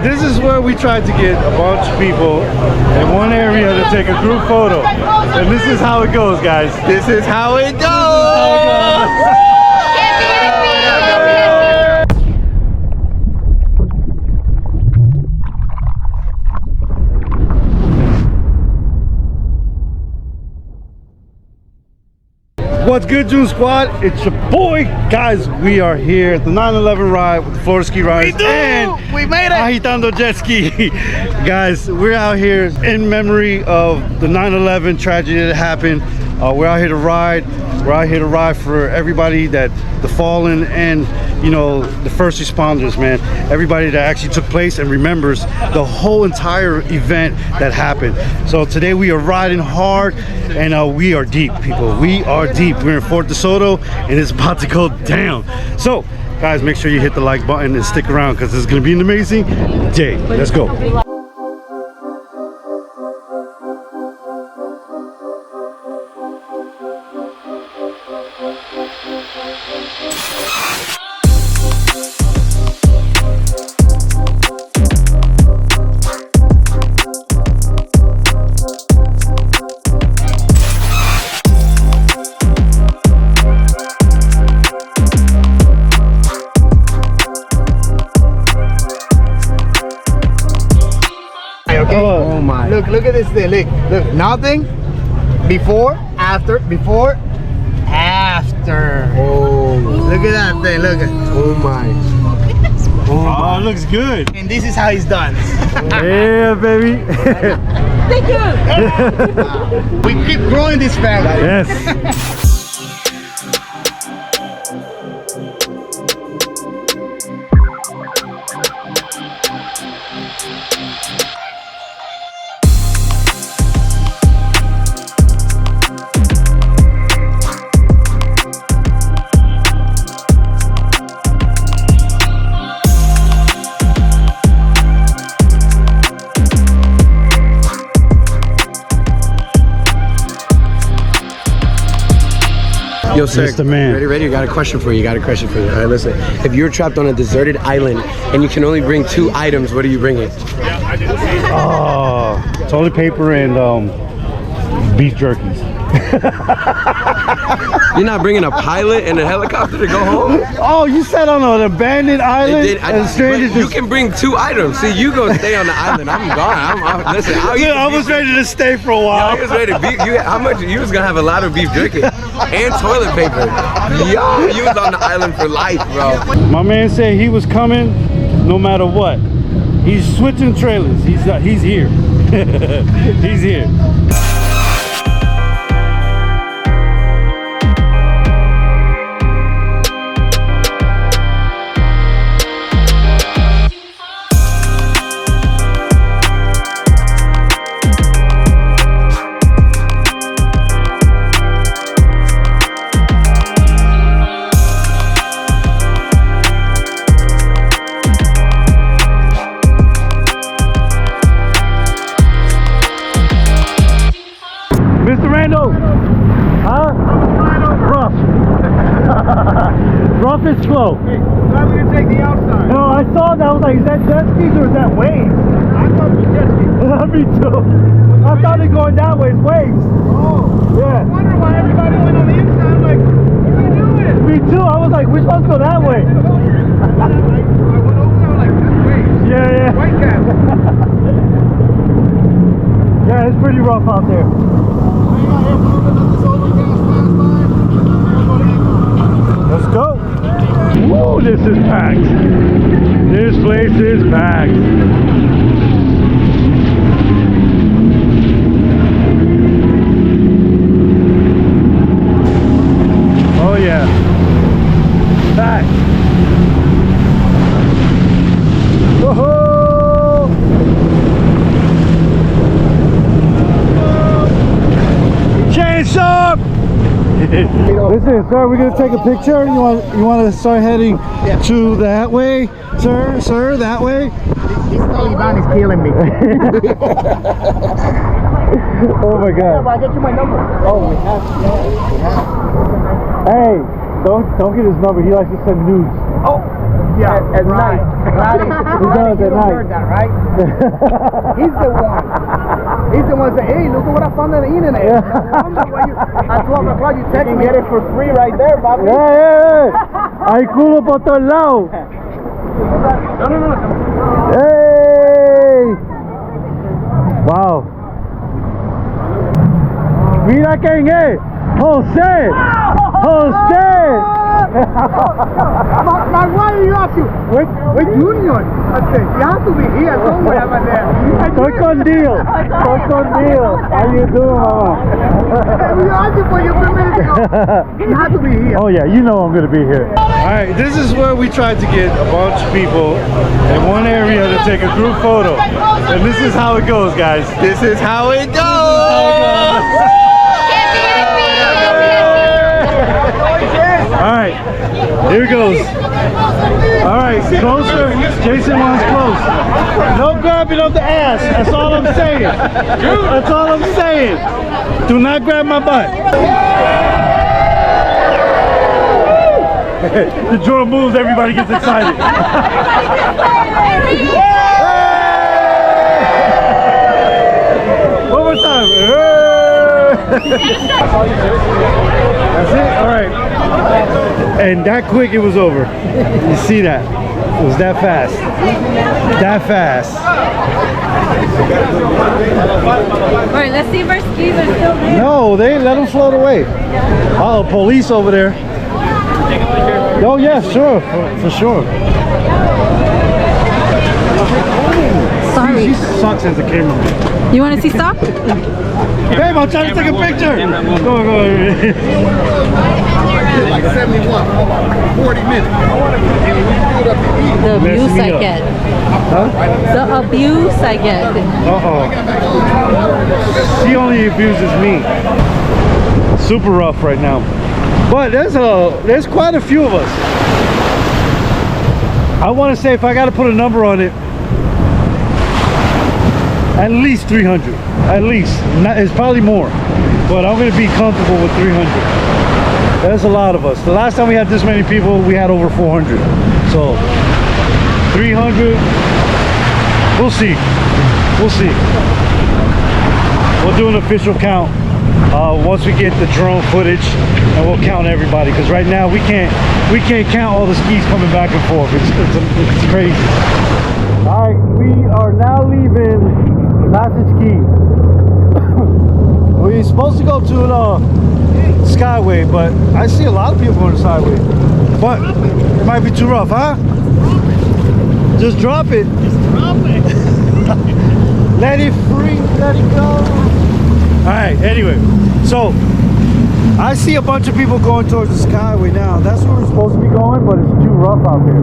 this is where we tried to get a bunch of people in one area to take a group photo. And this is how it goes, guys. This is how it goes. What's good, June Squad? It's your boy, guys. We are here at the 9/11 ride with the Florida Ski Riders, and we made it. Agitando Jet Ski. Guys, we're out here in memory of the 9/11 tragedy that happened. We're out here to ride. We're out here to ride for everybody that the fallen and, you know, the first responders, man. Everybody that actually took place and remembers the whole entire event that happened. So today we are riding hard, and we are deep, people. We are deep. We're in Fort DeSoto, and it's about to go down. So, guys, make sure you hit the like button and stick around because it's going to be an amazing day. Let's go. Oh my! Look at this thing. Look. Nothing. Before, after. Before, after. Oh. Look at that thing. Look at. Oh my. Oh, it looks good. And this is how he's done. Yeah, baby. Thank you. We keep growing this family. Yes. Yo, sir, Mr. Man. Ready? Got a question for you. All right, listen. If you're trapped on a deserted island and you can only bring 2 items, what are you bringing? Oh, toilet paper and beef jerkies. You're not bringing a pilot and a helicopter to go home? Oh, you sat on an abandoned island and strangers you just... can bring 2 items. See, you go stay on the island. I'm gone. Listen, I was ready to stay for a while. I was ready to beef. How much? You was gonna have a lot of beef jerky and toilet paper. Yo, you was on the island for life, bro. My man said he was coming no matter what. He's switching trailers. He's here. He's here. Mr. Randall, huh? Rough. Rough is slow. Hey, now we're gonna take the outside. No, I saw that. I was like, is that jet skis or is that waves? I thought it was jet ski. Me too. I thought it going that way. It's waves. Oh. Yeah. I wonder why everybody went on the inside. I'm like, what are you doing? Me too. I was like, which one's go that way? I went over there, I'm like, that's waves. Yeah. White cap. Yeah, it's pretty rough out there. Let's go. Woo, this is packed. This place is packed. Oh yeah. Packed. Whoa. Chains up. Listen, sir, we're gonna take a picture. You want to start heading to that way, sir, that way. This Taliban is killing me. Oh my God. I get you my number. Oh, we have. Hey, don't get his number. He likes to send nudes. Oh, Yeah, at night. Gladius, does at you night. heard that, right? He's the one. He's the one saying, hey, look at what I found on the internet. No wonder why at 12 o'clock you text me. Get it for free right there, Bobby. Hay culo por todos lados. No. Hey. Wow. Mira quién es. José. My wife, you ask you, which union? I said, you have to be here somewhere over there. Estoy con Dio. How you doing, mama? We asked you for your permission. You have to be here. Oh yeah, you know I'm gonna be here. Alright, this is where we tried to get a bunch of people in one area to take a group photo. And this is how it goes, guys. This is how it goes. Alright, here it goes. Alright, closer. Jason wants close. No grabbing of the ass. That's all I'm saying. That's all I'm saying. Do not grab my butt. The drum moves, everybody gets excited. One more time. That's it? Alright. And that quick it was over. You see that? It was that fast. That fast. Alright, let's see if our skis are still there. No, they let them float away. Oh, police over there. Oh yeah, sure, for sure. Sorry. She sucks as a cameraman. You want to see stock? Babe, I'm trying to take a picture. Go. Like 71, 40 minutes. The abuse Messing me I up. get. Huh? The abuse I get. She only abuses me. Super rough right now. But there's quite a few of us. I want to say if I got to put a number on it, at least 300. At least. It's probably more. But I'm going to be comfortable with 300. That's a lot of us. The last time we had this many people, we had over 400. So 300. We'll see. We'll do an official count once we get the drone footage, and we'll count everybody. Because right now we can't count all the skis coming back and forth. It's crazy. All right, we are now leaving Passage Key. We're supposed to go to Skyway, but I see a lot of people going to Skyway. But it might be too rough, huh? Just drop it. Let it free, let it go. Alright, anyway, so I see a bunch of people going towards the Skyway now. That's where we're supposed to be going, but it's too rough out there.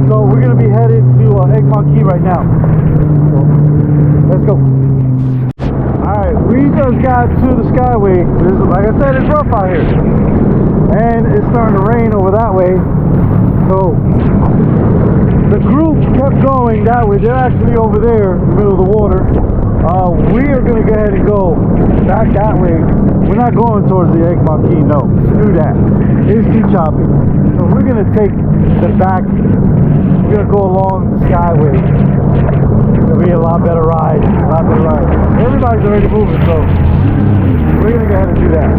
So we're going to be headed to Egmont Key right now. So, let's go. Alright, we just got to the Skyway. Like I said, it's rough out here. And it's starting to rain over that way. So the group kept going that way. They're actually over there in the middle of the water. We are going to go ahead and go back that way. We're not going towards the Egmont Key, no. Do that. It's too choppy. So we're going to take the back. We're going to go along the Skyway. It'll be a lot better ride. Everybody's already moving, so we're going to go ahead and do that.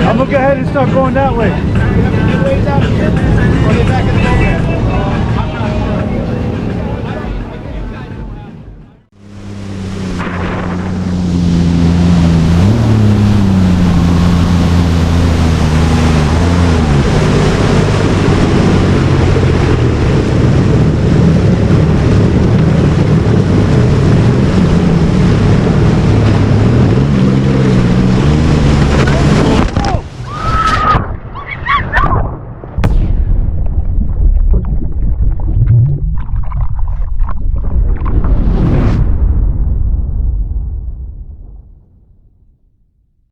I'm gonna go ahead and start going that way. Put it back in the